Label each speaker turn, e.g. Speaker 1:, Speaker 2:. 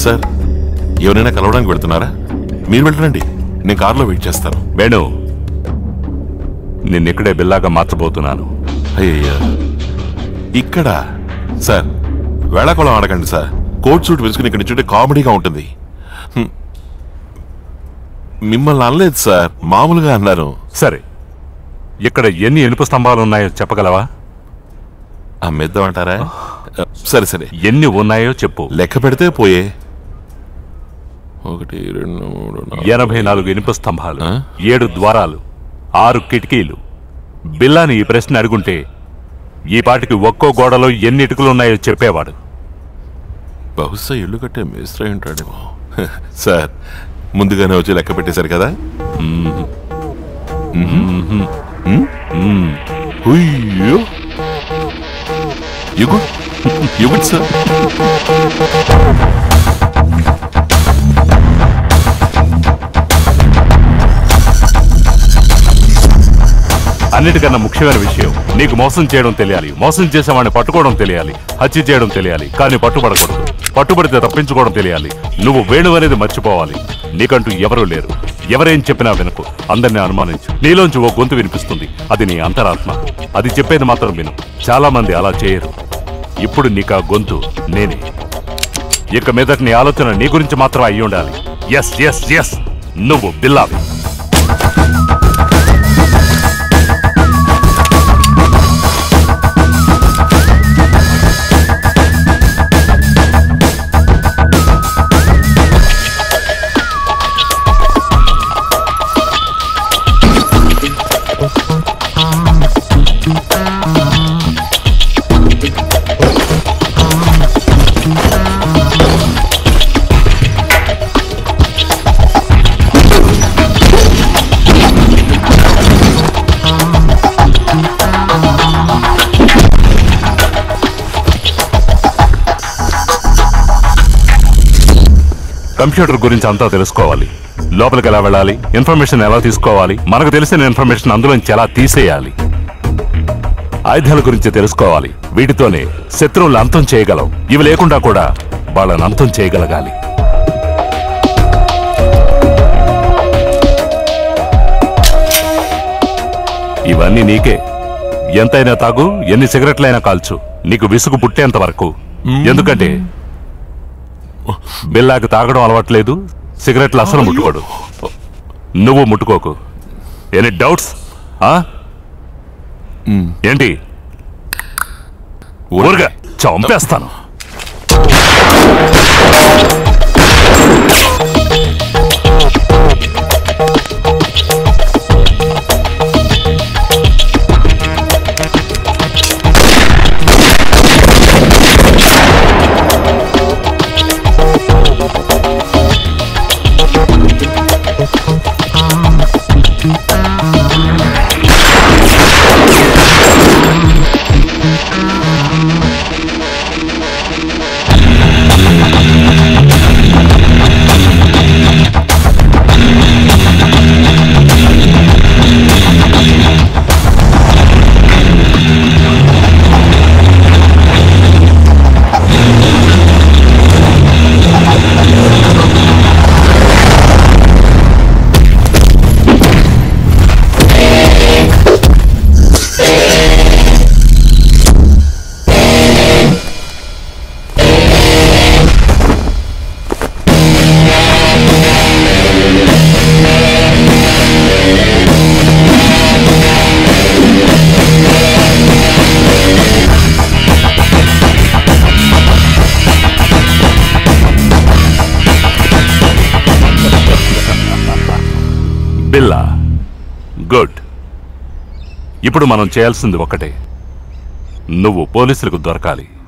Speaker 1: Sir ఎవరైనా కలవడానికి వెళ్తున్నారా? మీరు వెళ్ళరండి, నేను కారులో వెయిట్ చేస్తాను.
Speaker 2: వేణు, నిన్నిక్కడే బిల్లాగా మార్చబోతున్నాను.
Speaker 1: అయ్యయ్యా, ఇక్కడ సార్ వేళాకోళం ఆడకండి సార్. కోట్ సూట్ వేసుకుని ఇక్కడ నుంచుంటే కామెడీగా ఉంటుంది. మిమ్మల్ని అనలేదు సార్, మామూలుగా అన్నాను.
Speaker 2: సరే, ఇక్కడ ఎన్ని ఇనుప స్తంభాలు ఉన్నాయో చెప్పగలవా?
Speaker 1: అమ్మేద్దామంటారా? సరే సరే,
Speaker 2: ఎన్ని ఉన్నాయో చెప్పు.
Speaker 1: లెక్క పెడితే పోయే 1 2 3
Speaker 2: 84 ఇనుప స్తంభాలు, 7 ద్వారాలు, 6 కిటికీలు. బిల్లాని ఈ ప్రశ్న అడుగుంటే ఈ పాటికి ఒక్కో గోడలో ఎన్ని ఇటుకలు ఉన్నాయో చెప్పేవాడు.
Speaker 1: బహుశా ఇల్లు కట్టే మేస్త్రి ఉంటాడేమో. సార్ ముందుగానే వచ్చి లెక్క పెట్టేశారు కదా. సార్
Speaker 2: అన్నిటికన్నా ముఖ్యమైన విషయం, నీకు మోసం చేయడం తెలియాలి, మోసం చేసేవాడిని పట్టుకోవడం తెలియాలి, హత్య చేయడం తెలియాలి, కానీ పట్టుబడకూడదు. పట్టుబడితే తప్పించుకోవడం తెలియాలి. నువ్వు వేణు అనేది మర్చిపోవాలి. నీకంటూ ఎవరూ లేరు. ఎవరేం చెప్పినా వినకు, అందరినీ అనుమానించు. నీలోంచి ఓ గొంతు వినిపిస్తుంది, అది నీ అంతరాత్మ. అది చెప్పేది మాత్రం విను. చాలా మంది అలా చేయరు. ఇప్పుడు నీకు ఆ గొంతు నేనే. ఇక మీదట నీ ఆలోచన నీ గురించి మాత్రం అయ్యి ఉండాలి. ఎస్ ఎస్ ఎస్, నువ్వు బిల్లావి. కంప్యూటర్ గురించి అంతా తెలుసుకోవాలి. లోపలికి ఎలా వెళ్ళాలి, ఇన్ఫర్మేషన్ ఎలా తీసుకోవాలి, మనకు తెలిసిన ఇన్ఫర్మేషన్ అందులోంచి ఎలా తీసేయాలి. ఆయుధాల గురించి తెలుసుకోవాలి. వీటితోనే శత్రువులను అంతం చేయగలవు. ఇవి లేకుండా కూడా వాళ్ళని అంతం చేయగలగాలి. ఇవన్నీ నీకే. ఎంతైనా తాగు, ఎన్ని సిగరెట్లైనా కాల్చు, నీకు విసుగు పుట్టేంత వరకు. ఎందుకంటే బిల్లాకి తాగడం అలవాట్లేదు, సిగరెట్లు అసలు ముట్టుకోడు. నువ్వు ముట్టుకోకు. Any doubts? ఏంటి? ఊరుగా చంపేస్తాను. బిల్లా, గుడ్. ఇప్పుడు మనం చేయాల్సింది ఒకటే, నువ్వు పోలీసులకు దొరకాలి.